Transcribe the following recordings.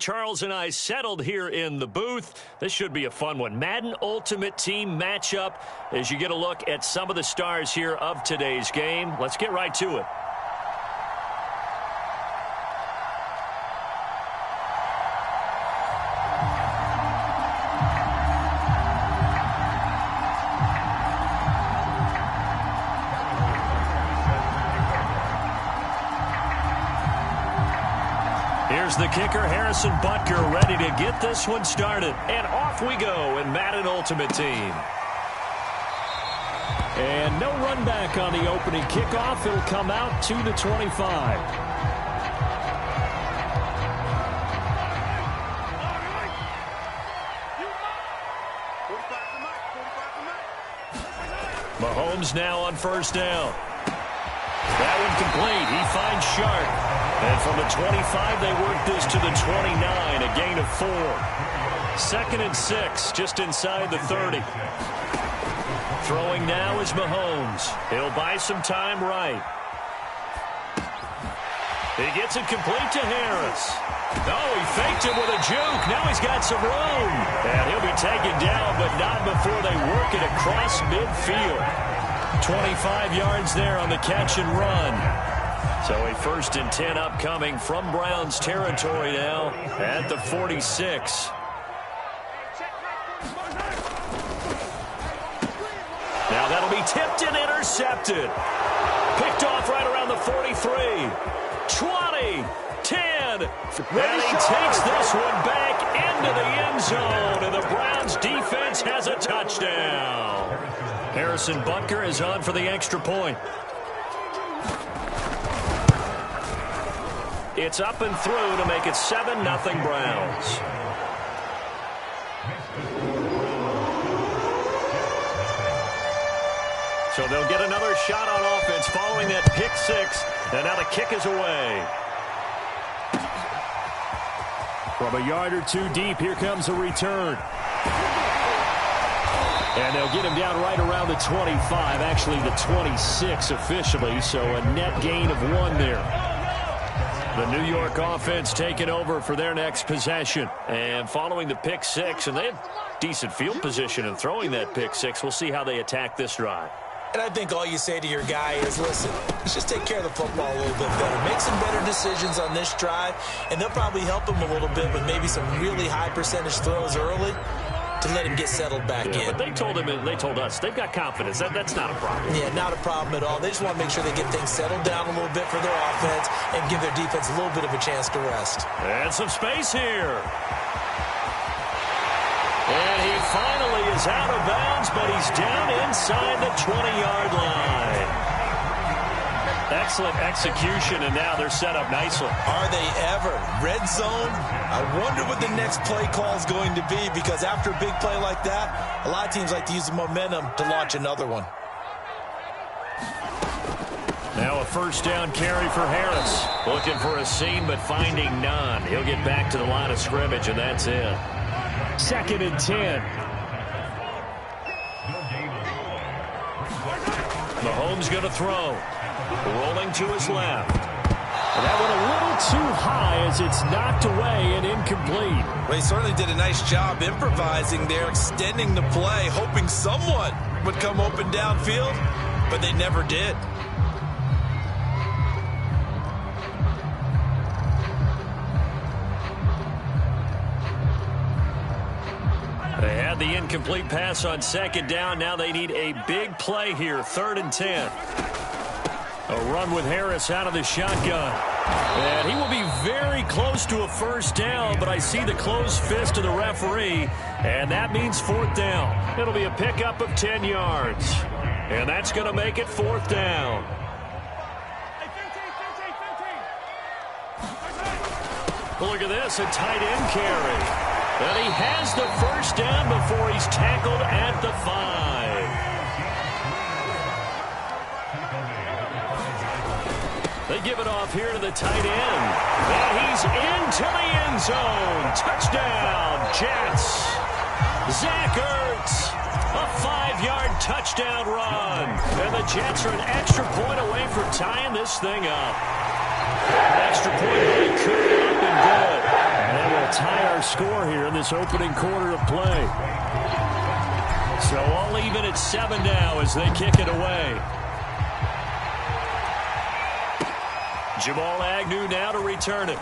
Charles and I settled here in the booth. This should be a fun one. Madden Ultimate Team matchup as you get a look at some of the stars here of today's game. Let's get right to it. Here's the kicker, Harrison Butker, ready to get this one started. And off we go in Madden Ultimate Team. And no run back on the opening kickoff. It'll come out to the 25. Mahomes now on first down. That one complete. He finds Sharp. And from the 25, they work this to the 29, a gain of 4. 2nd and 6, just inside the 30. Throwing now is Mahomes. He'll buy some time right. He gets it complete to Harris. Oh, he faked him with a juke. Now he's got some room. And he'll be taken down, but not before they work it across midfield. 25 yards there on the catch and run. So a 1st and 10 upcoming from Browns territory now at the 46. Now that'll be tipped and intercepted. Picked off right around the 43. 20, 10. And he takes this one back into the end zone. And the Browns defense has a touchdown. Harrison Butker is on for the extra point. It's up and through to make it 7-0 Browns. So they'll get another shot on offense following that pick six. And now the kick is away. From a yard or two deep, here comes a return. And they'll get him down right around the 25, actually the 26 officially, so a net gain of 1 there. The New York offense taking over for their next possession. And following the pick six, and they had decent field position in throwing that pick six. We'll see how they attack this drive. And I think all you say to your guy is, listen, let's just take care of the football a little bit better. Make some better decisions on this drive, and they'll probably help him a little bit with maybe some really high percentage throws early to let him get settled back in. But they told us, they've got confidence. That's not a problem. Yeah, not a problem at all. They just want to make sure they get things settled down a little bit for their offense and give their defense a little bit of a chance to rest. And some space here. And he finally is out of bounds, but he's down inside the 20-yard line. Excellent execution, and now they're set up nicely. Are they ever? Red zone? I wonder what the next play call is going to be, because after a big play like that, a lot of teams like to use the momentum to launch another one. Now a 1st down carry for Harris. Looking for a seam, but finding none. He'll get back to the line of scrimmage, and that's it. 2nd and 10. Mahomes going to throw. Rolling to his left. And that one a little too high as it's knocked away and incomplete. Well, he certainly did a nice job improvising there, extending the play, hoping someone would come open downfield, but they never did. They had the incomplete pass on 2nd down. Now they need a big play here, 3rd and 10. A run with Harris out of the shotgun. And he will be very close to a 1st down, but I see the closed fist of the referee, and that means 4th down. It'll be a pickup of 10 yards. And that's going to make it 4th down. Well, look at this, a tight end carry. And he has the 1st down before he's tackled at the 5. They give it off here to the tight end. And he's into the end zone. Touchdown, Jets. Zach Ertz. A 5-yard touchdown run. And the Jets are an extra point away from tying this thing up. Extra point really could have been good. And they will tie our score here in this opening quarter of play. So all even at 7 now as they kick it away. Jamal Agnew now to return it.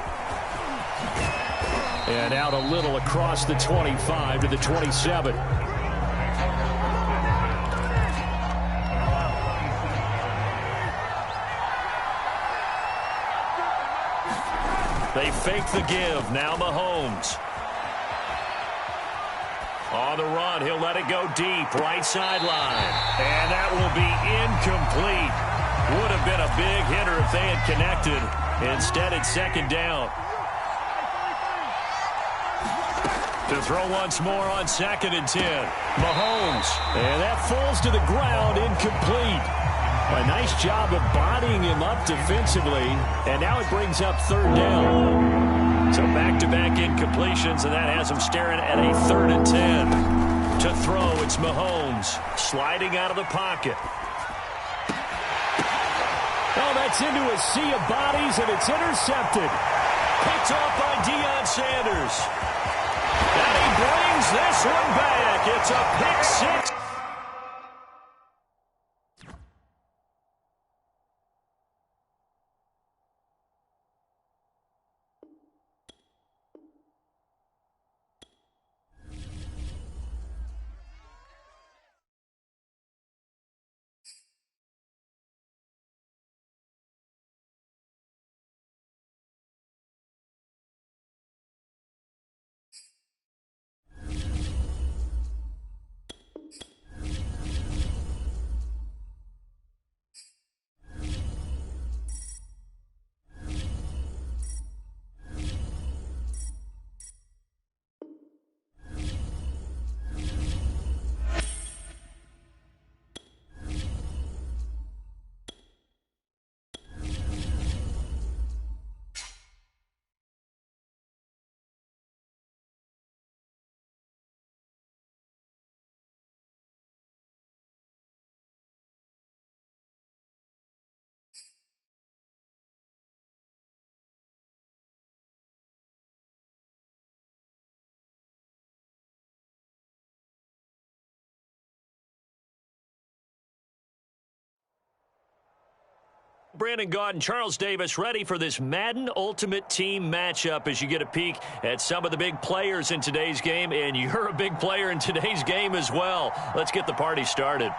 And out a little across the 25 to the 27. They fake the give. Now Mahomes. On the run, he'll let it go deep. Right sideline. And that will be incomplete. Would have been a big hitter if they had connected. Instead, it's second down. To throw once more on 2nd and 10. Mahomes. And that falls to the ground, incomplete. A nice job of bodying him up defensively. And now it brings up 3rd down. So back-to-back incompletions, and that has him staring at a 3rd and 10. To throw, it's Mahomes. Sliding out of the pocket. Oh, that's into a sea of bodies, and it's intercepted. Picked off by Deion Sanders. And he brings this one back. It's a pick 6. Brandon Gaud and Charles Davis ready for this Madden Ultimate Team matchup as you get a peek at some of the big players in today's game, and you're a big player in today's game as well. Let's get the party started.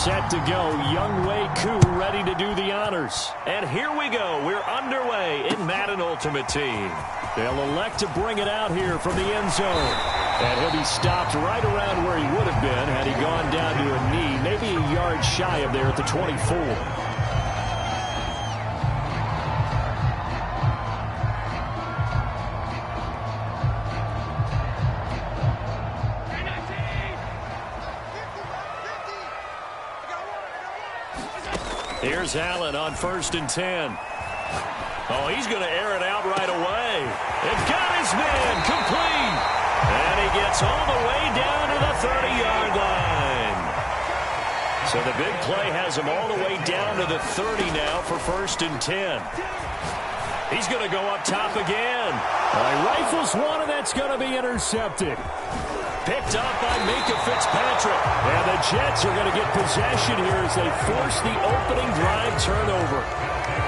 Set to go, Younghoe Koo ready to do the honors. And here we go. We're underway in Madden Ultimate Team. They'll elect to bring it out here from the end zone. And he'll be stopped right around where he would have been had he gone down to a knee, maybe a yard shy of there at the 24. Here's Allen on 1st and 10. Oh, he's going to air it out right away. It's got his man complete. And he gets all the way down to the 30-yard line. So the big play has him all the way down to the 30 now for 1st and 10. He's going to go up top again. Rifles one, and that's going to be intercepted. Picked up by Minkah Fitzpatrick. And the Jets are going to get possession here as they force the opening drive turnover.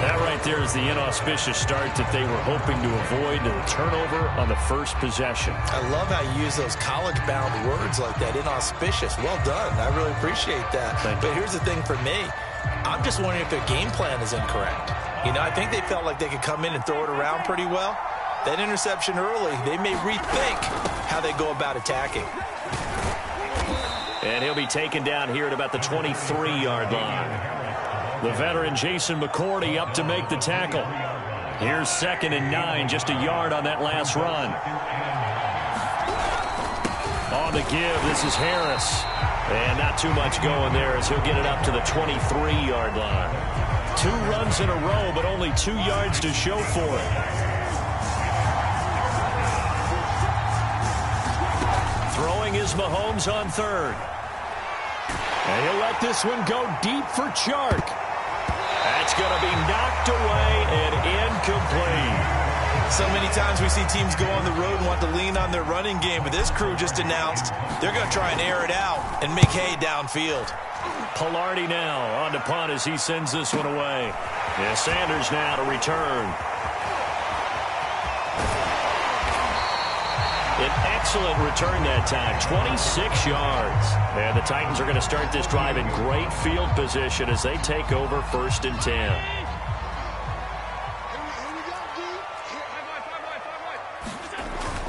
That right there is the inauspicious start that they were hoping to avoid, the turnover on the first possession. I love how you use those college-bound words like that, inauspicious. Well done. I really appreciate that. But here's the thing for me. I'm just wondering if their game plan is incorrect. You know, I think they felt like they could come in and throw it around pretty well. That interception early, they may rethink how they go about attacking. And he'll be taken down here at about the 23-yard line. The veteran Jason McCourty up to make the tackle. Here's 2nd and 9, just a yard on that last run. On the give, this is Harris. And not too much going there as he'll get it up to the 23-yard line. 2 runs in a row, but only 2 yards to show for it. Throwing is Mahomes on third. And he'll let this one go deep for Chark. That's going to be knocked away and incomplete. So many times we see teams go on the road and want to lean on their running game, but this crew just announced they're going to try and air it out and make hay downfield. Pilardi now on to punt as he sends this one away. Yeah, Sanders now to return. An excellent return that time, 26 yards. And the Titans are going to start this drive in great field position as they take over 1st and 10.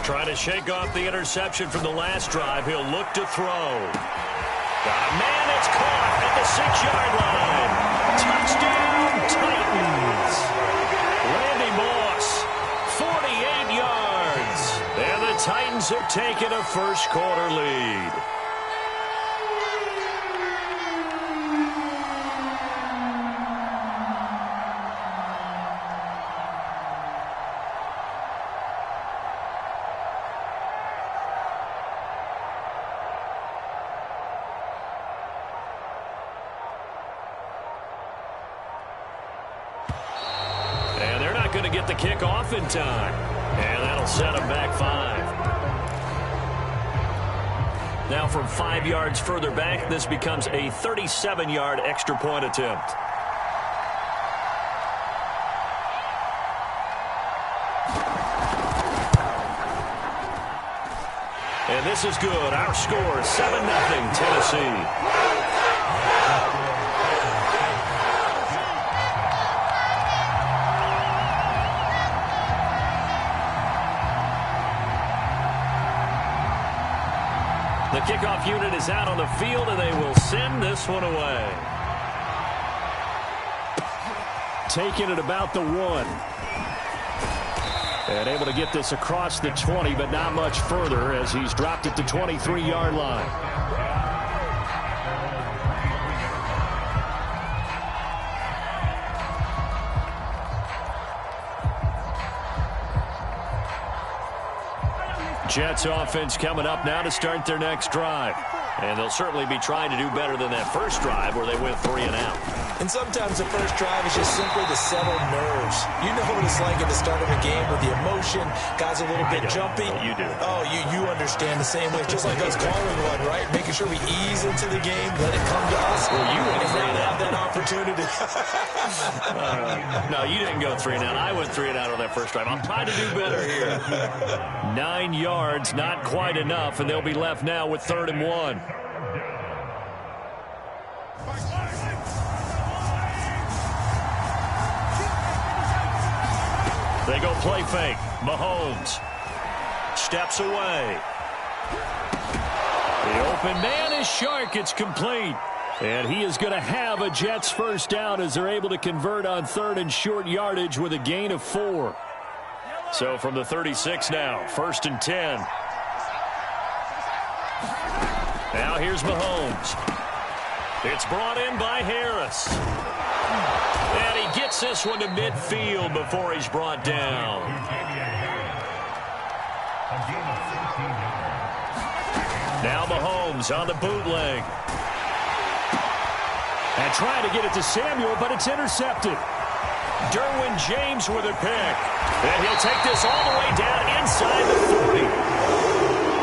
Trying to shake off the interception from the last drive. He'll look to throw. Got a man, it's caught at the 6-yard line. Touchdown, Titans. Randy Moss, 48 yards. And the Titans have taken a first-quarter lead. Going to get the kick off in time. And that'll set him back 5. Now from 5 yards further back, this becomes a 37-yard extra point attempt. And this is good. Our score, 7-0 Tennessee. The kickoff unit is out on the field, and they will send this one away. Taking it about the 1. And able to get this across the 20, but not much further as he's dropped it to 23-yard line. Jets offense coming up now to start their next drive. And they'll certainly be trying to do better than that first drive where they went 3 and out. And sometimes the first drive is just simply to settle nerves. You know what it's like at the start of a game with the emotion. Guys a little bit jumpy. You do. Oh, you understand the same way. Just like us calling one, right? Making sure we ease into the game, let it come to us. Well, you went 3 and out. Have that opportunity. No, you didn't go 3 and out. I went 3 and out on that first drive. I'm trying to do better here. 9 yards, not quite enough, and they'll be left now with 3rd and 1. They go play fake. Mahomes steps away. The open man is Chark. It's complete. And he is going to have a Jets first down as they're able to convert on 3rd and short yardage with a gain of 4. So from the 36 now, 1st and 10. Now here's Mahomes. It's brought in by Harris. And he gets this one to midfield before he's brought down. Now Mahomes on the bootleg. And trying to get it to Samuel, but it's intercepted. Derwin James with a pick. And he'll take this all the way down inside the 40.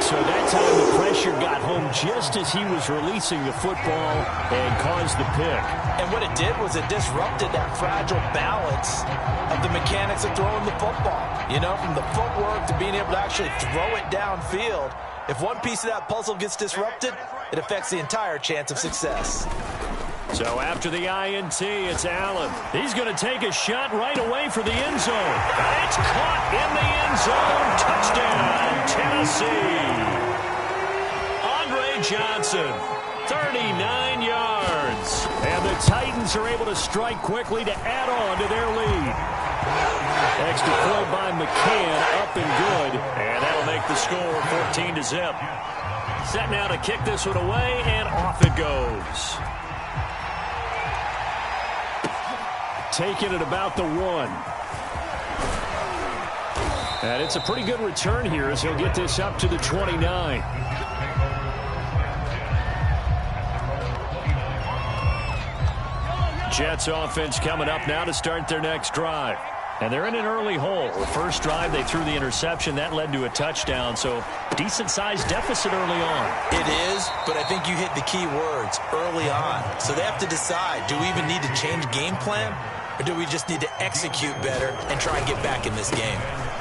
So that time the pressure got home just as he was releasing the football and caused the pick. And what it did was it disrupted that fragile balance of the mechanics of throwing the football. You know, from the footwork to being able to actually throw it downfield. If one piece of that puzzle gets disrupted, it affects the entire chance of success. So after the INT, it's Allen. He's going to take a shot right away for the end zone. It's caught in the end zone. Touchdown, Tennessee. Andre Johnson, 39 yards. And the Titans are able to strike quickly to add on to their lead. Extra point by McCann, up and good. And that'll make the score 14-0. Set now to kick this one away, and off it goes. Taking it about the 1. And it's a pretty good return here as he'll get this up to the 29. Jets offense coming up now to start their next drive. And they're in an early hole. The first drive, they threw the interception. That led to a touchdown, so decent-sized deficit early on. It is, but I think you hit the key words, early on. So they have to decide, do we even need to change game plan, or do we just need to execute better and try and get back in this game?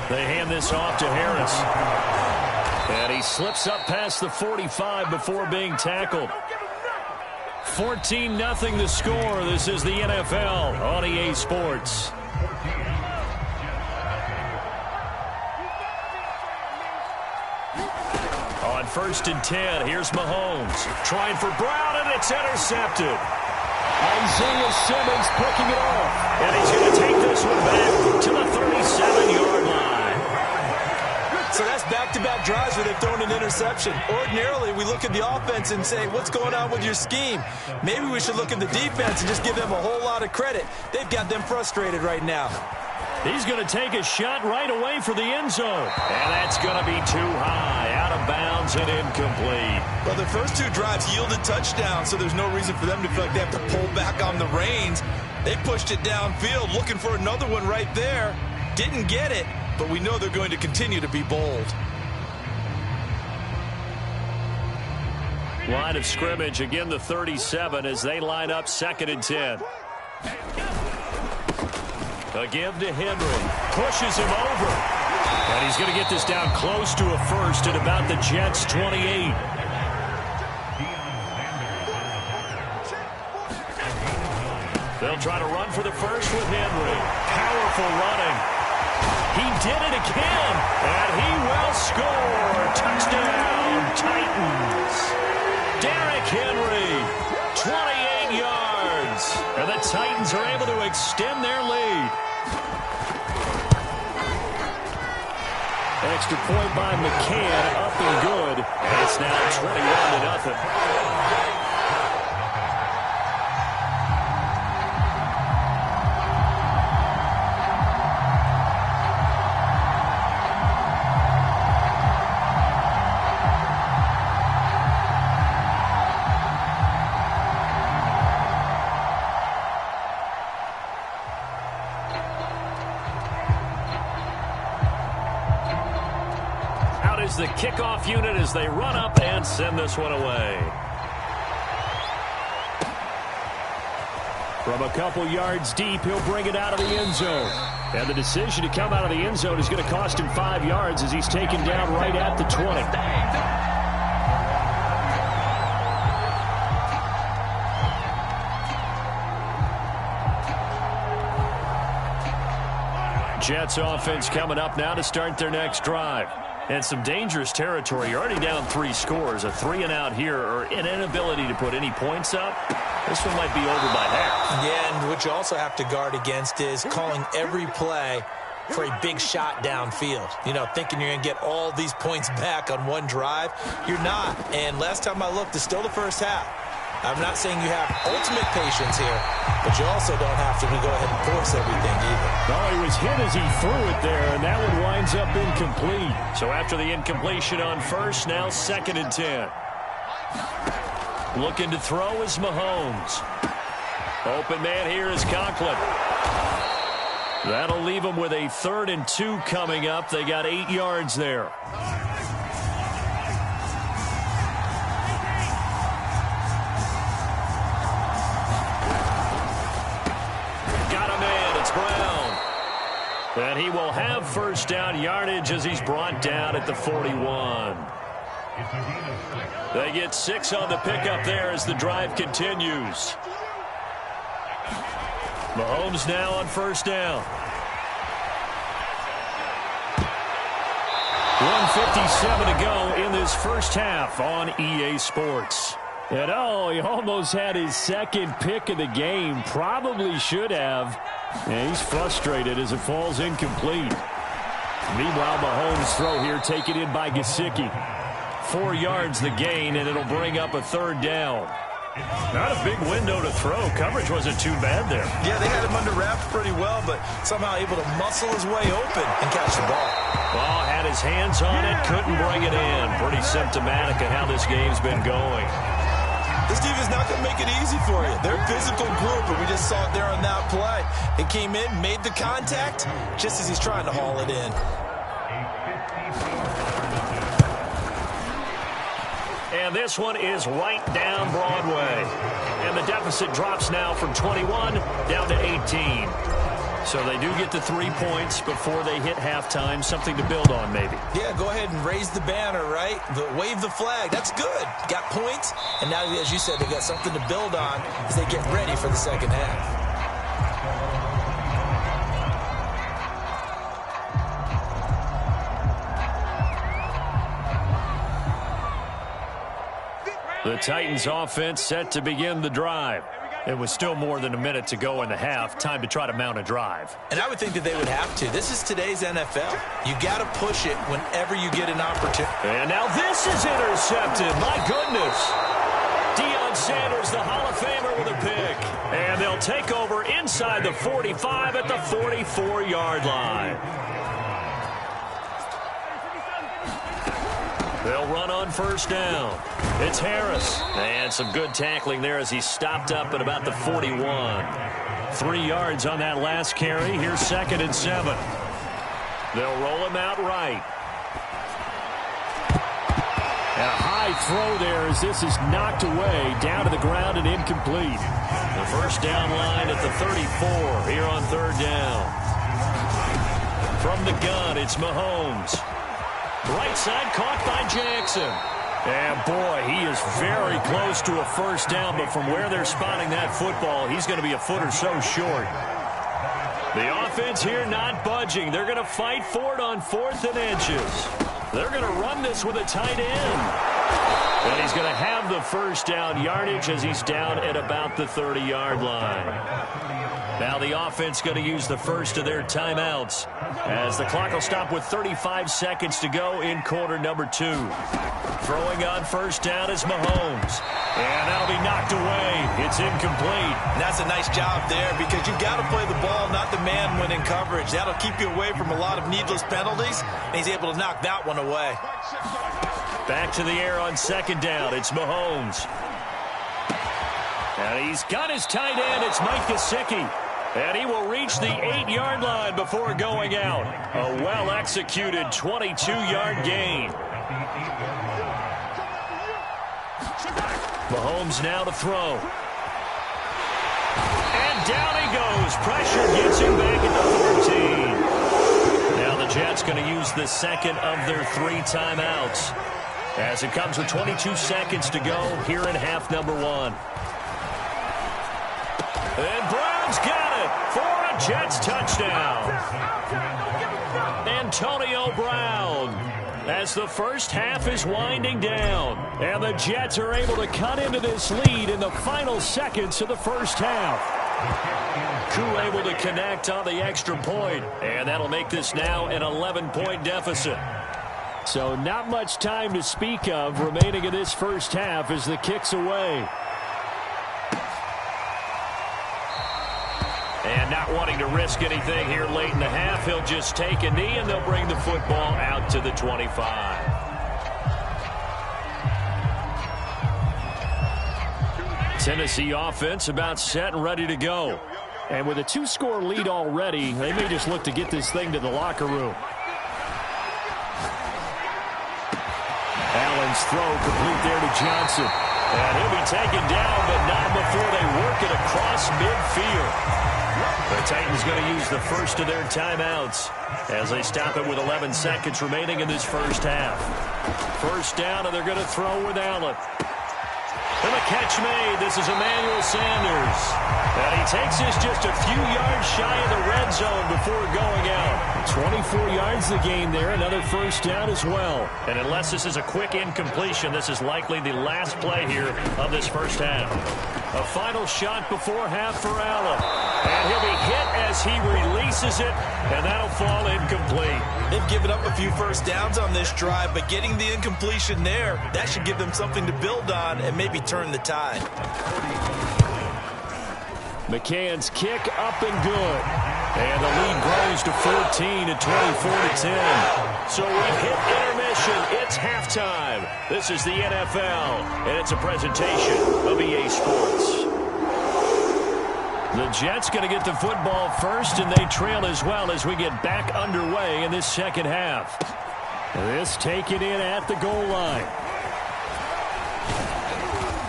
They hand this off to Harris. And he slips up past the 45 before being tackled. 14-0 the score. This is the NFL on EA Sports. On 1st and 10, here's Mahomes. Trying for Brown, and it's intercepted. Isaiah Simmons picking it off. And he's going to take this one back to the 37-yard line. So that's back-to-back drives where they've thrown an interception. Ordinarily, we look at the offense and say, what's going on with your scheme? Maybe we should look at the defense and just give them a whole lot of credit. They've got them frustrated right now. He's going to take a shot right away for the end zone. And that's going to be too high, out of bounds and incomplete. Well, their first two drives yielded touchdowns, so there's no reason for them to feel like they have to pull back on the reins. They pushed it downfield, looking for another one right there. Didn't get it, but we know they're going to continue to be bold. Line of scrimmage, again the 37 as they line up 2nd and 10. A give to Henry. Pushes him over. And he's going to get this down close to a first at about the Jets' 28. They'll try to run for the first with Henry. Powerful running. He did it again. And he will score. Touchdown, Titans. Derrick Henry, 28 yards. And the Titans are able to extend their lead. Extra point by McCann, up and good. And it's now 21-0. The kickoff unit as they run up and send this one away. From a couple yards deep, he'll bring it out of the end zone. And the decision to come out of the end zone is going to cost him 5 yards as he's taken down right at the 20. Jets offense coming up now to start their next drive. And some dangerous territory. You're already down 3 scores. A 3-and-out here or an inability to put any points up. This one might be over by half. Yeah, and what you also have to guard against is calling every play for a big shot downfield. You know, thinking you're going to get all these points back on one drive. You're not. And last time I looked, it's still the first half. I'm not saying you have ultimate patience here, but you also don't have to go ahead and force everything either. Oh, he was hit as he threw it there, and that one winds up incomplete. So after the incompletion on first, now 2nd and 10. Looking to throw is Mahomes. Open man here is Conklin. That'll leave him with a 3rd and 2 coming up. They got 8 yards there. And he will have first down yardage as he's brought down at the 41. They get 6 on the pickup there as the drive continues. Mahomes now on first down. 1:57 to go in this first half on EA Sports. And he almost had his 2nd pick of the game. Probably should have. And he's frustrated as it falls incomplete. Meanwhile, Mahomes' throw here taken in by Gesicki. 4 yards the gain, and it'll bring up a 3rd down. Not a big window to throw. Coverage wasn't too bad there. Yeah, they had him under wraps pretty well, but somehow able to muscle his way open and catch the ball. Well, had his hands on it, couldn't bring it in. Pretty symptomatic of how this game's been going. This defense is not going to make it easy for you. They're a physical group, and we just saw it there on that play. It came in, made the contact, just as he's trying to haul it in. And this one is right down Broadway. And the deficit drops now from 21 down to 18. So they do get the 3 points before they hit halftime. Something to build on, maybe. Yeah, go ahead and raise the banner, right? Wave the flag. That's good. Got points. And now, as you said, they've got something to build on as they get ready for the second half. The Titans offense set to begin the drive. It was still more than a minute to go in the half. Time to try to mount a drive. And I would think that they would have to. This is today's NFL. You got to push it whenever you get an opportunity. And now this is intercepted. My goodness. Deion Sanders, the Hall of Famer, with a pick. And they'll take over inside the 45 at the 44-yard line. They'll run on first down. It's Harris. And some good tackling there as he stopped up at about the 41. 3 yards on that last carry. Here's 2nd and 7. They'll roll him out right. And a high throw there as this is knocked away down to the ground and incomplete. The first down line at the 34 here on 3rd down. From the gun, it's Mahomes. Right side caught by Jackson. And boy, he is very close to a first down, but from where they're spotting that football, he's going to be a foot or so short. The offense here not budging. They're going to fight for it on 4th and inches. They're going to run this with a tight end. And he's going to have the first down yardage as he's down at about the 30-yard line. Now the offense going to use the first of their timeouts as the clock will stop with 35 seconds to go in quarter number 2. Throwing on first down is Mahomes. And that'll be knocked away. It's incomplete. And that's a nice job there because you've got to play the ball, not the man when in coverage. That'll keep you away from a lot of needless penalties, and he's able to knock that one away. Back to the air on 2nd down. It's Mahomes. And he's got his tight end. It's Mike Gesicki. And he will reach the 8-yard line before going out. A well-executed 22-yard gain. Mahomes now to throw. And down he goes. Pressure gets him back at the 14. Now the Jets going to use the second of their 3 timeouts as it comes with 22 seconds to go here in half number 1. And Brown's got it for a Jets touchdown. Antonio Brown as the first half is winding down. And the Jets are able to cut into this lead in the final seconds of the first half. Koo able to connect on the extra point. And that'll make this now an 11-point deficit. So not much time to speak of remaining in this first half as the kick's away. And not wanting to risk anything here late in the half, he'll just take a knee and they'll bring the football out to the 25. Tennessee offense about set and ready to go. And with a 2-score lead already, they may just look to get this thing to the locker room. Allen's throw complete there to Johnson. And he'll be taken down, but not before they work it across midfield. The Titans going to use the first of their timeouts as they stop it with 11 seconds remaining in this first half. First down, and they're going to throw with Allen. And the catch made. This is Emmanuel Sanders. And he takes this just a few yards shy of the red zone before going out. 24 yards the gain there. Another first down as well. And unless this is a quick incompletion, this is likely the last play here of this first half. A final shot before half for Allen. And he'll be hit as he releases it, and that'll fall incomplete. They've given up a few first downs on this drive, but getting the incompletion there, that should give them something to build on and maybe turn the tide. McCann's kick up and good. And the lead grows to 14 at 24-10. So we've hit intermission. It's halftime. This is the NFL, and it's a presentation of EA Sports. The Jets going to get the football first, and they trail as well as we get back underway in this second half. This taken in at the goal line.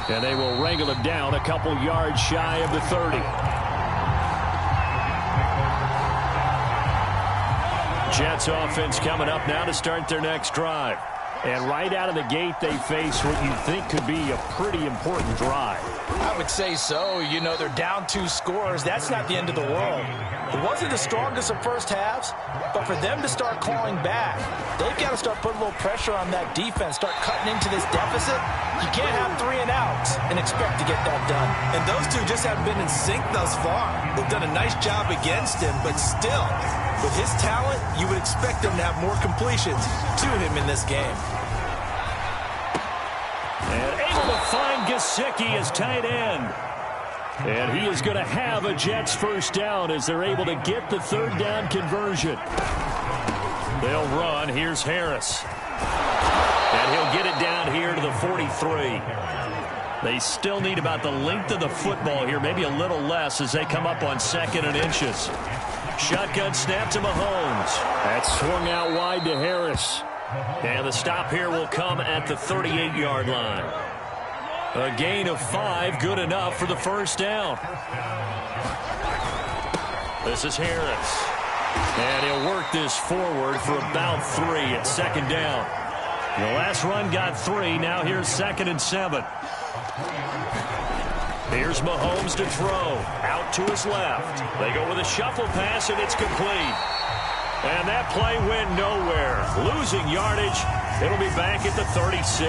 And they will wrangle it down a couple yards shy of the 30. Jets offense coming up now to start their next drive. And right out of the gate, they face what you think could be a pretty important drive. I would say so. You know, they're down 2 scores. That's not the end of the world. It wasn't the strongest of first halves, but for them to start clawing back, they've got to start putting a little pressure on that defense, start cutting into this deficit. You can't have 3 and outs and expect to get that done. And those two just haven't been in sync thus far. They've done a nice job against him, but still, with his talent, you would expect them to have more completions to him in this game. And able to find Gesicki as tight end. And he is going to have a Jets first down as they're able to get the third down conversion. They'll run. Here's Harris. And he'll get it down here to the 43. They still need about the length of the football here, maybe a little less as they come up on 2nd and inches. Shotgun snap to Mahomes. That's swung out wide to Harris. And the stop here will come at the 38-yard line. A gain of 5, good enough for the first down. This is Harris. And he'll work this forward for about 3 at 2nd down. The last run got 3. Now here's 2nd and 7. Here's Mahomes to throw. Out to his left. They go with a shuffle pass, and it's complete. And that play went nowhere. Losing yardage. It'll be back at the 36.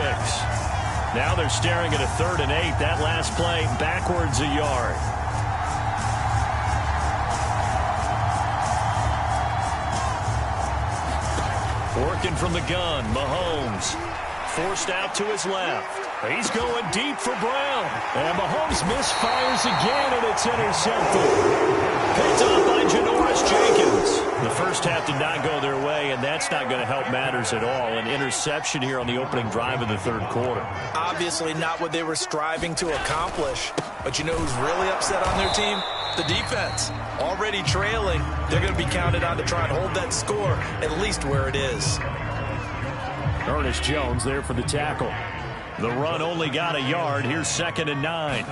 Now they're staring at a 3rd and 8. That last play backwards a yard. Working from the gun, Mahomes. Forced out to his left. He's going deep for Brown. And Mahomes misfires again, and it's intercepted. Picked up by Janoris Jenkins. The first half did not go their way, and that's not going to help matters at all. An interception here on the opening drive of the 3rd quarter. Obviously not what they were striving to accomplish. But you know who's really upset on their team? The defense. Already trailing. They're going to be counted on to try and hold that score at least where it is. Ernest Jones there for the tackle. The run only got a yard. Here's 2nd and 9.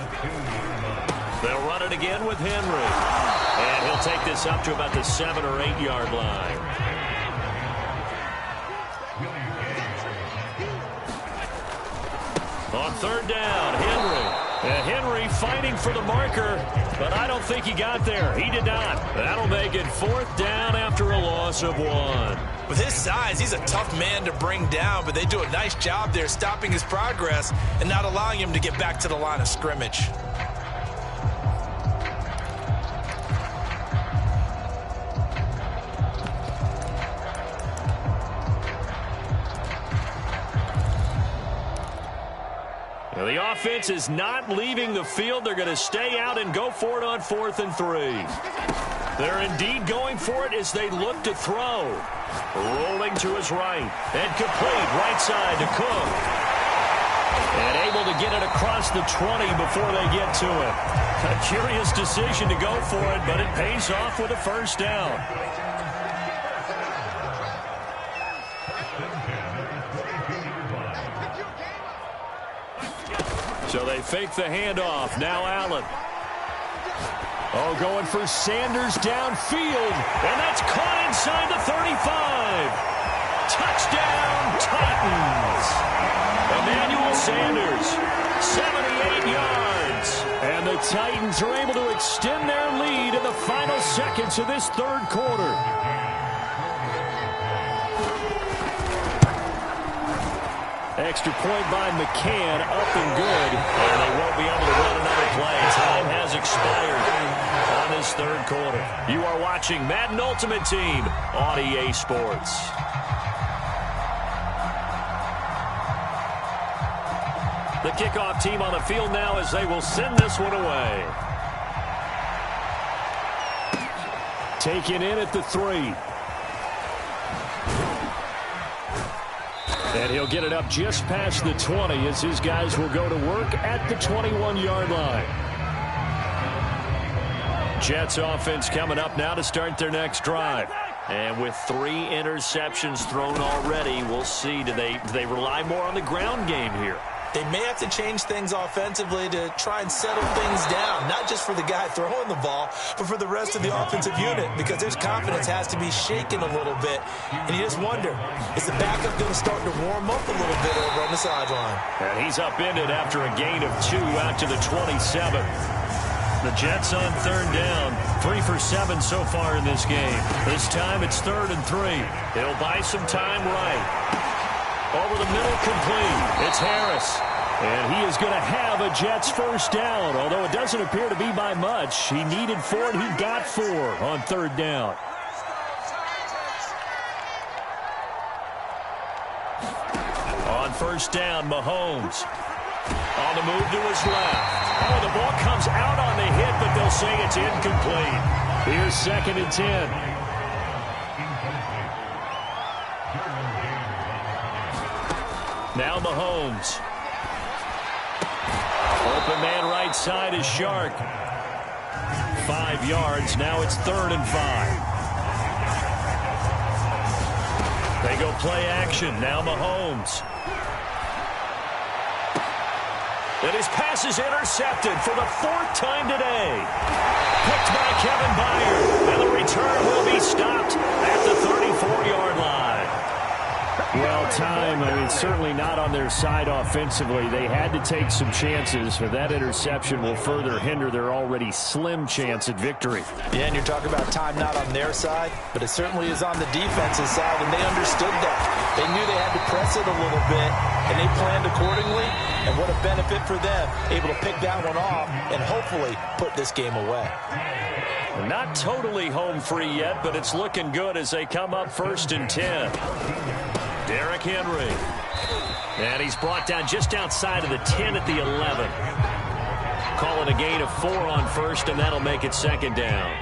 They'll run it again with Henry. And he'll take this up to about the 7 or 8 yard line. On 3rd down, Henry. And Henry fighting for the marker, but I don't think he got there. He did not. That'll make it 4th down after a loss of 1. With his size, he's a tough man to bring down, but they do a nice job there stopping his progress and not allowing him to get back to the line of scrimmage. Now the offense is not leaving the field. They're going to stay out and go for it on 4th and 3. They're indeed going for it as they look to throw. Rolling to his right. And complete right side to Cook. And able to get it across the 20 before they get to it. A curious decision to go for it, but it pays off with a first down. So they fake the handoff. Now Allen. Oh, going for Sanders downfield. And that's caught inside the 35. Touchdown, Titans. Emmanuel Sanders, 78 yards. And the Titans are able to extend their lead in the final seconds of this 3rd quarter. Extra point by McCann, up and good. And they won't be able to run another play. Time has expired on this 3rd quarter. You are watching Madden Ultimate Team on EA Sports. The kickoff team on the field now as they will send this one away. Taken in at the 3. And he'll get it up just past the 20 as his guys will go to work at the 21-yard line. Jets offense coming up now to start their next drive. And with 3 interceptions thrown already, we'll see. Do they rely more on the ground game here? They may have to change things offensively to try and settle things down, not just for the guy throwing the ball, but for the rest of the offensive unit, because their confidence has to be shaken a little bit. And you just wonder, is the backup going to start to warm up a little bit over on the sideline? And he's upended after a gain of 2 out to the 27. The Jets on 3rd down, 3 for 7 so far in this game. This time it's 3rd and 3. He'll buy some time right. Over the middle, complete. It's Harris. And he is going to have a Jets first down, although it doesn't appear to be by much. He needed 4, and he got 4 on 3rd down. On 1st down, Mahomes. On the move to his left. Oh, the ball comes out on the hit, but they'll say it's incomplete. Here's 2nd and 10. Now Mahomes. Open man right side is Shark. 5 yards. Now it's 3rd and 5. They go play action. Now Mahomes. And his pass is intercepted for the 4th time today. Picked by Kevin Byard. And the return will be stopped at the 34-yard line. Well, time, certainly not on their side offensively. They had to take some chances, but that interception will further hinder their already slim chance at victory. Yeah, and you're talking about time not on their side, but it certainly is on the defense's side, and they understood that. They knew they had to press it a little bit, and they planned accordingly, and what a benefit for them, able to pick that one off and hopefully put this game away. Not totally home free yet, but it's looking good as they come up 1st and 10. Derrick Henry. And he's brought down just outside of the 10 at the 11. Calling a gain of 4 on 1st, and that'll make it 2nd down.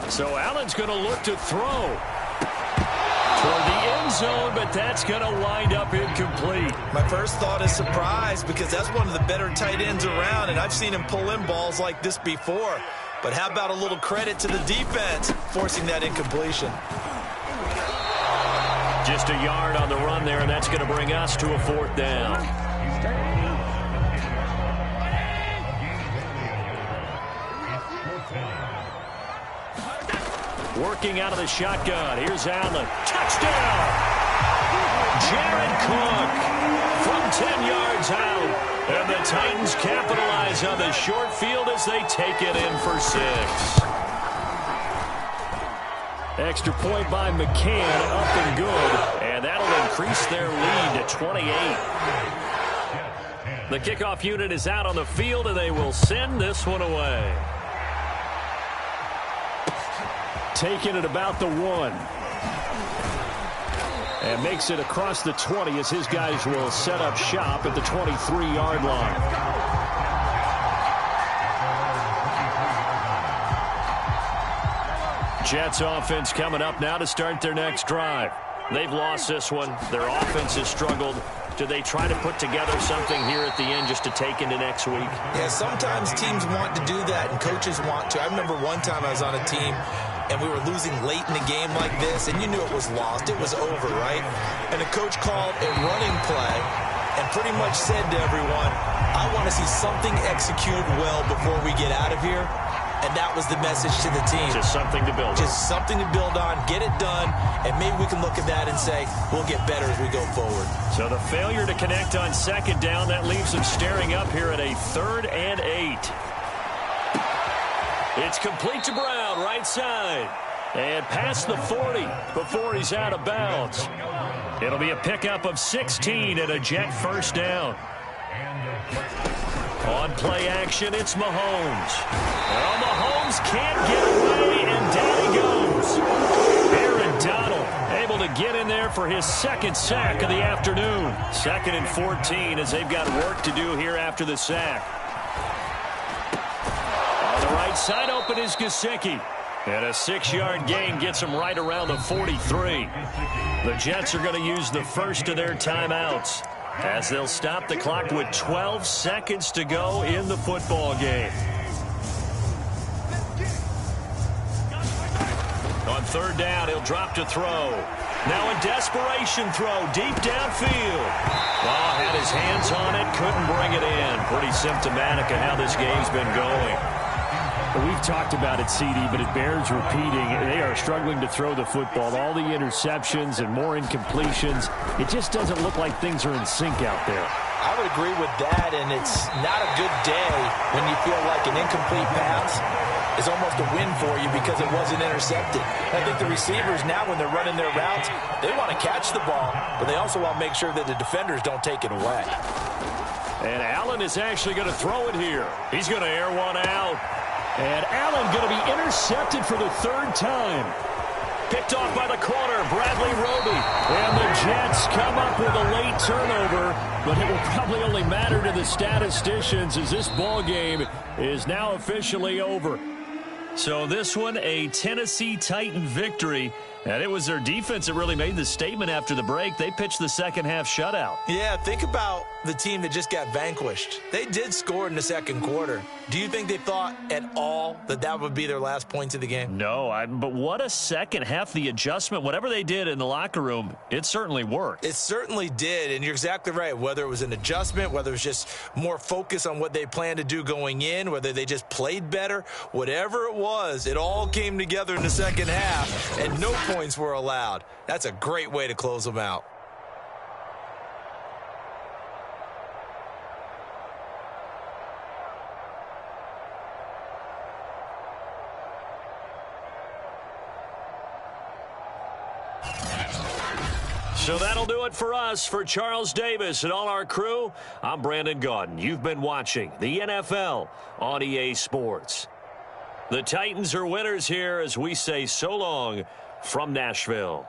So Allen's going to look to throw toward the end zone, but that's going to wind up incomplete. My first thought is surprise, because that's one of the better tight ends around, and I've seen him pull in balls like this before. But how about a little credit to the defense forcing that incompletion? Just a yard on the run there, and that's going to bring us to a 4th down. Working out of the shotgun. Here's Allen. Touchdown! Jared Cook from 10 yards out. And the Titans capitalize on the short field as they take it in for 6. Extra point by McCann, up and good. And that'll increase their lead to 28. The kickoff unit is out on the field, and they will send this one away. Taking it about the 1. And makes it across the 20 as his guys will set up shop at the 23-yard line. Jets offense coming up now to start their next drive. They've lost this one. Their offense has struggled. Do they try to put together something here at the end just to take into next week? Yeah, sometimes teams want to do that, and coaches want to. I remember one time I was on a team, and we were losing late in the game like this, and you knew it was lost. It was over, right? And the coach called a running play and pretty much said to everyone, I want to see something executed well before we get out of here. And that was the message to the team. Just something to build on. Just something to build on, get it done, and maybe we can look at that and say, we'll get better as we go forward. So the failure to connect on 2nd down, that leaves them staring up here at a 3rd and 8. It's complete to Brown, right side. And past the 40 before he's out of bounds. It'll be a pickup of 16 and a Jet first down. On play action, it's Mahomes. Well, Mahomes can't get away, and down he goes. Aaron Donald able to to get in there for his second sack of the afternoon. 2nd and 14 as they've got work to do here after the sack. On the right side open is Gesicki. And a 6-yard gain gets him right around the 43. The Jets are going to use the first of their timeouts as they'll stop the clock with 12 seconds to go in the football game. On 3rd down, he'll drop to throw. Now a desperation throw deep downfield. Ball had his hands on it, couldn't bring it in. Pretty symptomatic of how this game's been going. We've talked about it, CD, but it bears repeating. They are struggling to throw the football. All the interceptions and more incompletions. It just doesn't look like things are in sync out there. I would agree with that, and it's not a good day when you feel like an incomplete pass is almost a win for you because it wasn't intercepted. I think the receivers now, when they're running their routes, they want to catch the ball, but they also want to make sure that the defenders don't take it away. And Allen is actually going to throw it here. He's going to air one out. And Allen going to be intercepted for the 3rd time. Picked off by the corner, Bradley Roby. And the Jets come up with a late turnover, but it will probably only matter to the statisticians as this ball game is now officially over. So this one, a Tennessee Titan victory. And it was their defense that really made the statement after the break. They pitched the second half shutout. Yeah, think about the team that just got vanquished. They did score in the 2nd quarter. Do you think they thought at all that that would be their last points of the game? No, but what a second half. The adjustment, whatever they did in the locker room, it certainly worked. It certainly did, and you're exactly right. Whether it was an adjustment, whether it was just more focus on what they planned to do going in, whether they just played better, whatever it was, it all came together in the second half, and no points were allowed. That's a great way to close them out. So that'll do it for us. For Charles Davis and all our crew, I'm Brandon Gaudin. You've been watching the NFL on EA Sports. The Titans are winners here as we say so long from Nashville.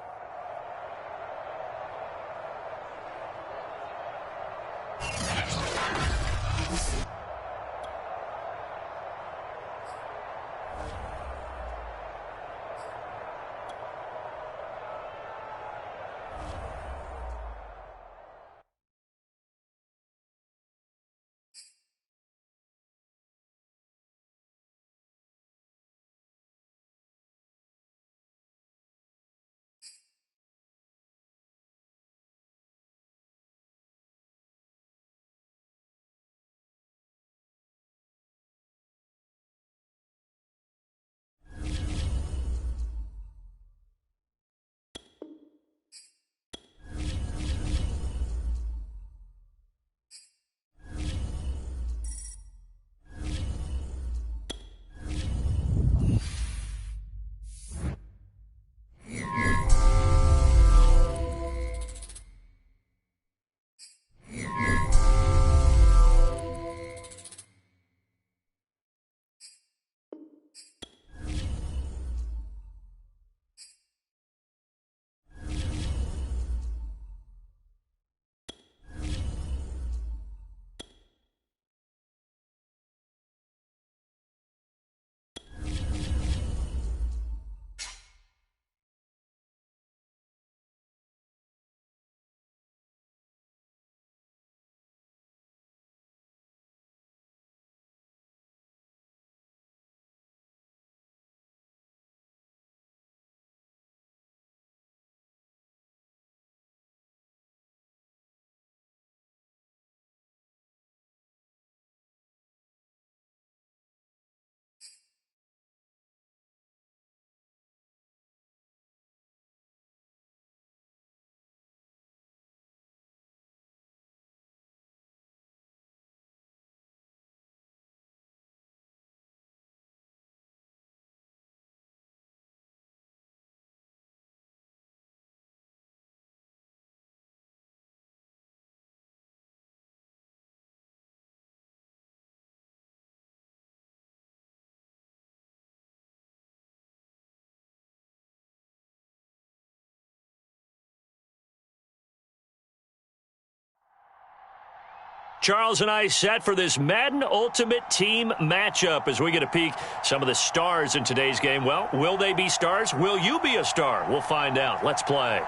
Charles and I set for this Madden Ultimate Team matchup as we get a peek some of the stars in today's game. Well, will they be stars? Will you be a star? We'll find out. Let's play.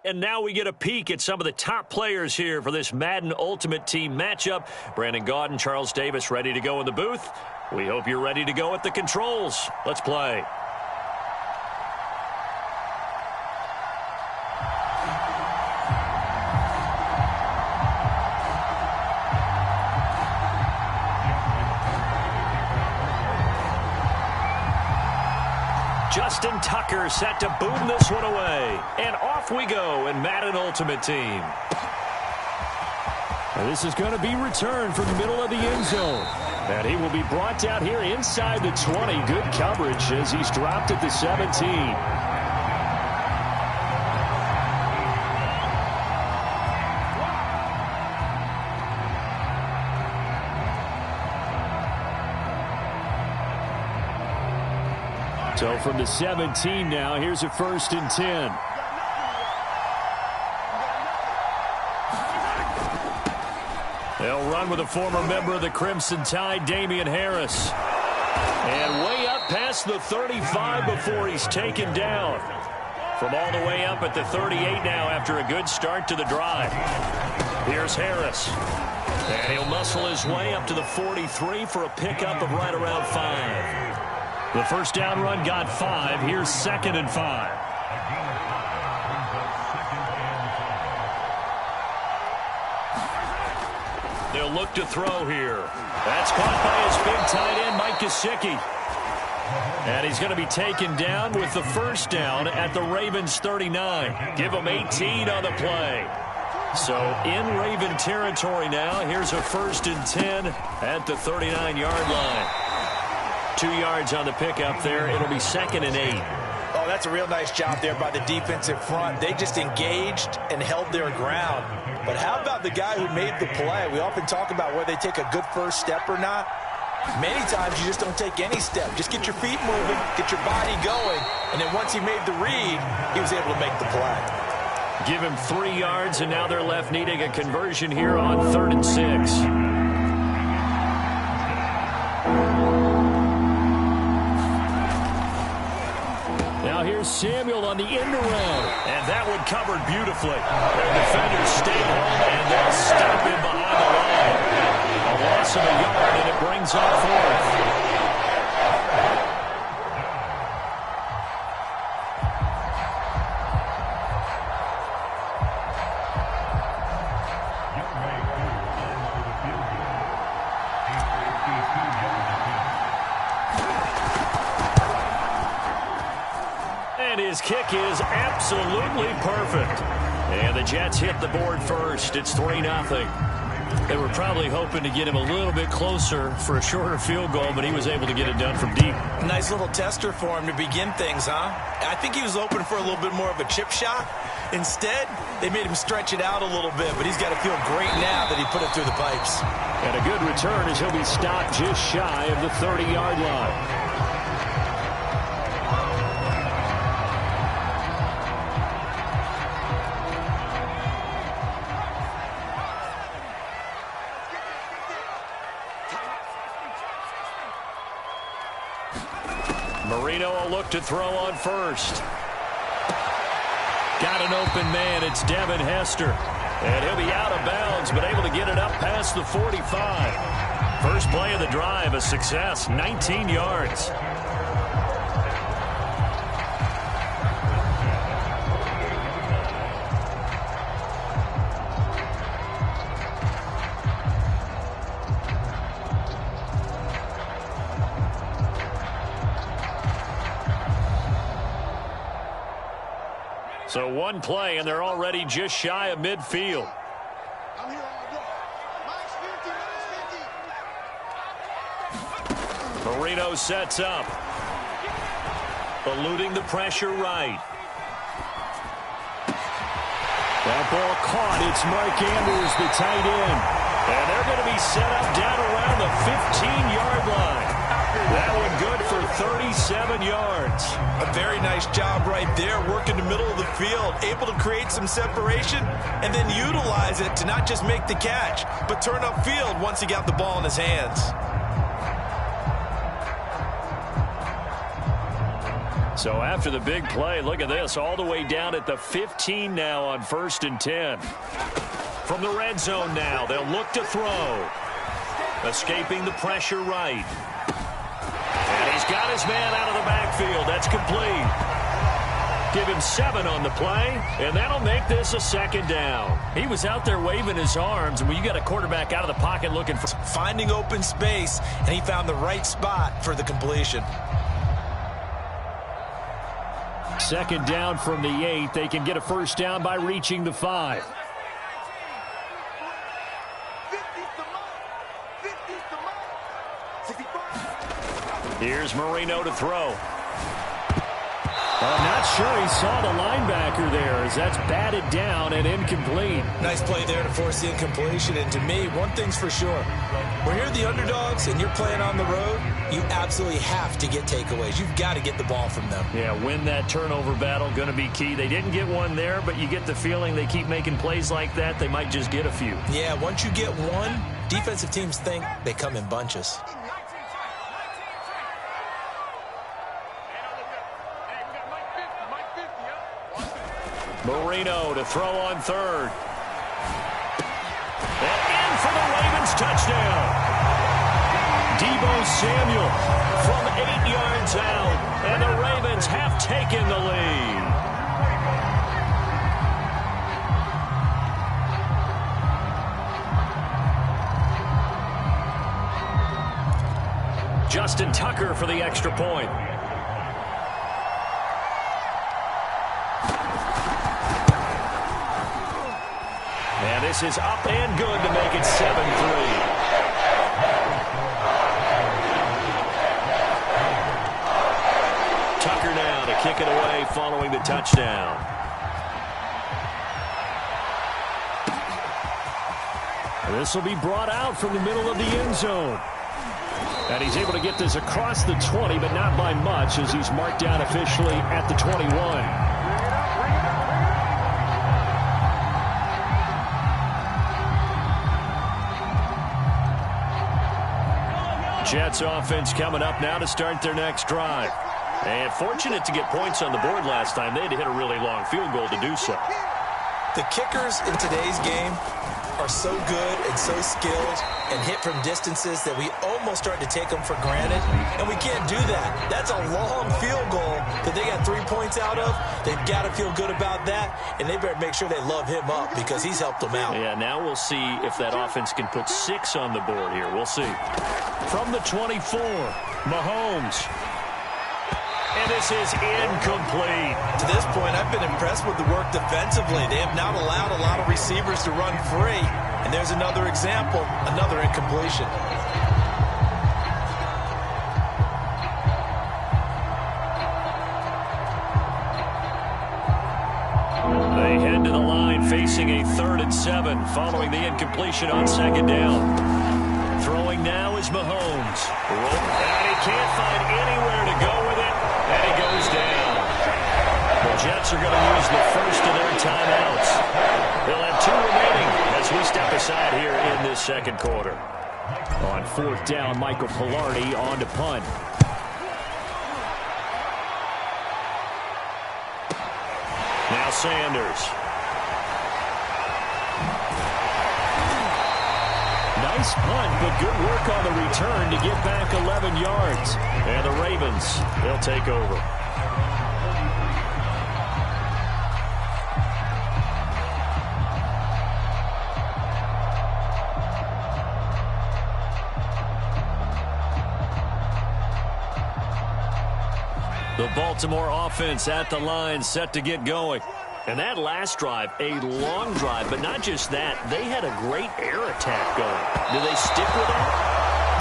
And now we get a peek at some of the top players here for this Madden Ultimate Team matchup. Brandon Gaudin, Charles Davis ready to go in the booth. We hope you're ready to go at the controls. Let's play. Justin Tucker set to boom this one away. And off we go in Madden Ultimate Team. And this is going to be returned from the middle of the end zone. And he will be brought down here inside the 20. Good coverage as he's dropped at the 17. So from the 17 now, here's a 1st and 10. They'll run with a former member of the Crimson Tide, Damian Harris. And way up past the 35 before he's taken down. From all the way up at the 38 now after a good start to the drive. Here's Harris. And he'll muscle his way up to the 43 for a pickup of right around 5. The first down run got 5. Here's 2nd and 5. They'll look to throw here. That's caught by his big tight end, Mike Gesicki. And he's going to be taken down with the first down at the Ravens 39. Give him 18 on the play. So in Raven territory now. Here's a 1st and 10 at the 39-yard line. 2 yards on the pickup there. It'll be 2nd and 8. Oh, that's a real nice job there by the defensive front. They just engaged and held their ground. But how about the guy who made the play? We often talk about whether they take a good first step or not. Many times you just don't take any step. Just get your feet moving, get your body going, and then once he made the read, he was able to make the play. Give him 3 yards, and now they're left needing a conversion here on 3rd and 6. Now here's Samuel on the end around. And that one covered beautifully. The defenders stay home, and they'll stop him behind the line. A loss of a yard, and it brings up 4th. His kick is absolutely perfect. And the Jets hit the board first. It's 3-0. They were probably hoping to get him a little bit closer for a shorter field goal, but he was able to get it done from deep. Nice little tester for him to begin things, huh? I think he was open for a little bit more of a chip shot. Instead, they made him stretch it out a little bit, but he's got to feel great now that he put it through the pipes. And a good return as he'll be stopped just shy of the 30-yard line. Marino will look to throw on first. Got an open man. It's Devin Hester. And he'll be out of bounds, but able to get it up past the 45. First play of the drive, a success, 19 yards. So one play, and they're already just shy of midfield. Marino sets up. Eluding the pressure right. That ball caught. It's Mark Andrews, the tight end. And they're going to be set up down around the 15-yard line. That one good for 37 yards. A very nice job right there, working the middle of the field, able to create some separation and then utilize it to not just make the catch, but turn upfield once he got the ball in his hands. So after the big play, look at this, all the way down at the 15 now on 1st and 10. From the red zone now, they'll look to throw. Escaping the pressure right. And he's got his man out of the backfield. That's complete. Give him 7 on the play, and that'll make this a 2nd down. He was out there waving his arms, and when you got a quarterback out of the pocket looking for... Finding open space, and he found the right spot for the completion. 2nd down from the 8. They can get a 1st down by reaching the 5. Here's Marino to throw. I'm not sure he saw the linebacker there as that's batted down and incomplete. Nice play there to force the incompletion. And to me, one thing's for sure. When you're the underdogs and you're playing on the road, you absolutely have to get takeaways. You've got to get the ball from them. Yeah, win that turnover battle, going to be key. They didn't get one there, but you get the feeling they keep making plays like that, they might just get a few. Yeah, once you get one, defensive teams think they come in bunches. Marino to throw on 3rd. And in for the Ravens touchdown. Deebo Samuel from 8 yards out. And the Ravens have taken the lead. Justin Tucker for the extra point. And this is up and good to make it 7-3. Tucker now to kick it away following the touchdown. This will be brought out from the middle of the end zone. And he's able to get this across the 20, but not by much as he's marked down officially at the 21. Jets offense coming up now to start their next drive. And fortunate to get points on the board last time. They had to hit a really long field goal to do so. The kickers in today's game are so good and so skilled and hit from distances that we almost start to take them for granted, and we can't do that. That's a long field goal that they got 3 points out of. They've got to feel good about that, and they better make sure they love him up because he's helped them out. Yeah, now we'll see if that offense can put 6 on the board here. We'll see. From the 24, Mahomes. And this is incomplete. To this point, I've been impressed with the work defensively. They have not allowed a lot of receivers to run free. And there's another example, another incompletion. They head to the line facing a 3rd and 7 following the incompletion on 2nd down. Throwing now is Mahomes. And he can't find anywhere to go with it. And he goes down. The Jets are going to use the first of their timeouts. They'll have 2 remaining as we step aside here in this 2nd quarter. On 4th down, Michael Pilardi on to punt. Now Sanders. Nice punt, but good work on the return to get back 11 yards. And the Ravens, they'll take over. The Baltimore offense at the line, set to get going. And that last drive, a long drive, but not just that. They had a great air attack going. Do they stick with that?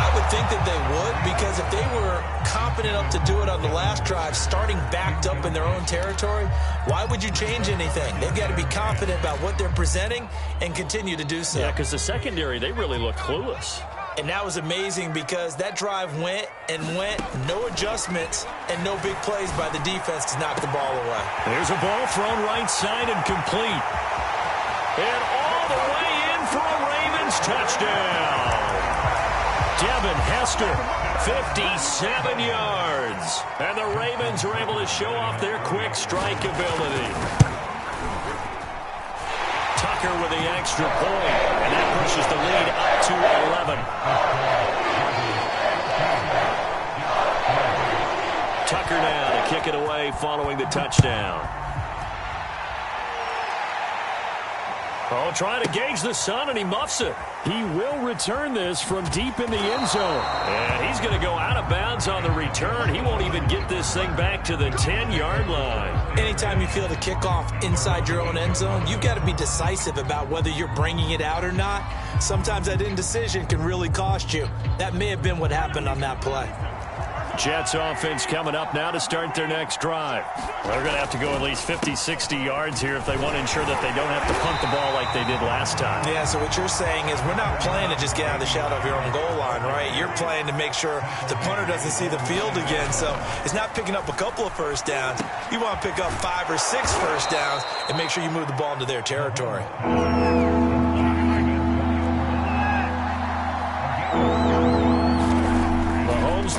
I would think that they would, because if they were confident enough to do it on the last drive, starting backed up in their own territory, why would you change anything? They've got to be confident about what they're presenting and continue to do so. Yeah, because the secondary, they really looked clueless. And that was amazing because that drive went and went, no adjustments and no big plays by the defense to knock the ball away. There's a ball thrown right side and complete. And all the way in for a Ravens touchdown. Devin Hester, 57 yards. And the Ravens are able to show off their quick strike ability. Tucker with the extra point, and that pushes the lead up to 11. Tucker now to kick it away following the touchdown. Oh, trying to gauge the sun, and he muffs it. He will return this from deep in the end zone. And he's going to go out of bounds on the return. He won't even get this thing back to the 10-yard line. Anytime you feel the kickoff inside your own end zone, you've got to be decisive about whether you're bringing it out or not. Sometimes that indecision can really cost you. That may have been what happened on that play. Jets offense coming up now to start their next drive. They're going to have to go at least 50, 60 yards here if they want to ensure that they don't have to punt the ball like they did last time. Yeah, so what you're saying is we're not playing to just get out of the shadow of your own goal line, right? You're playing to make sure the punter doesn't see the field again. So it's not picking up a couple of first downs. You want to pick up 5 or 6 first downs and make sure you move the ball into their territory.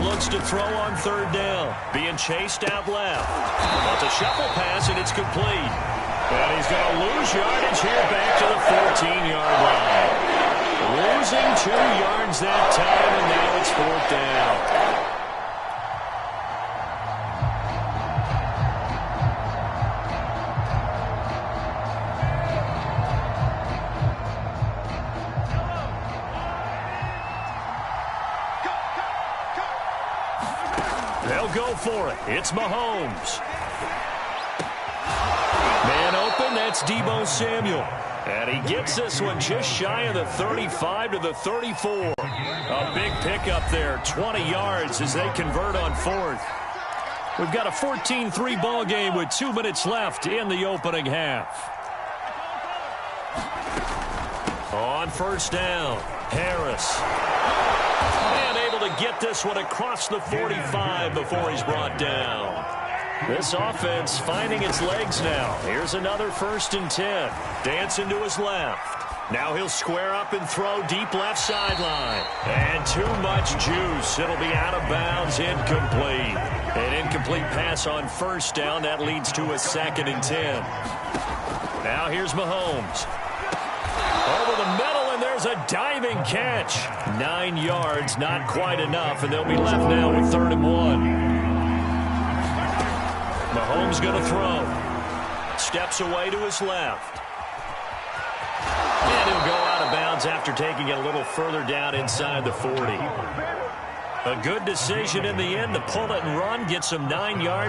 Looks to throw on third down. Being chased out left. That's a shuffle pass, and it's complete. And he's going to lose yardage here back to the 14-yard line. Losing 2 yards that time, and now it's 4th down. They'll go for it. It's Mahomes. Man open, that's Deebo Samuel. And he gets this one just shy of the 35 to the 34. A big pickup there, 20 yards as they convert on 4th. We've got a 14-3 ball game with 2 minutes left in the opening half. On first down, Harris. And able to get this one across the 45 before he's brought down. This offense finding its legs now. Here's another 1st and 10. Dancing to his left. Now he'll square up and throw deep left sideline. And too much juice. It'll be out of bounds, incomplete. An incomplete pass on first down. That leads to a 2nd and 10. Now here's Mahomes. Over the middle, and there's a diving catch. 9 yards, not quite enough, and they'll be left now with 3rd and 1. Mahomes going to throw. Steps away to his left. And he'll go out of bounds after taking it a little further down inside the 40. A good decision in the end to pull it and run, get some 9 yards.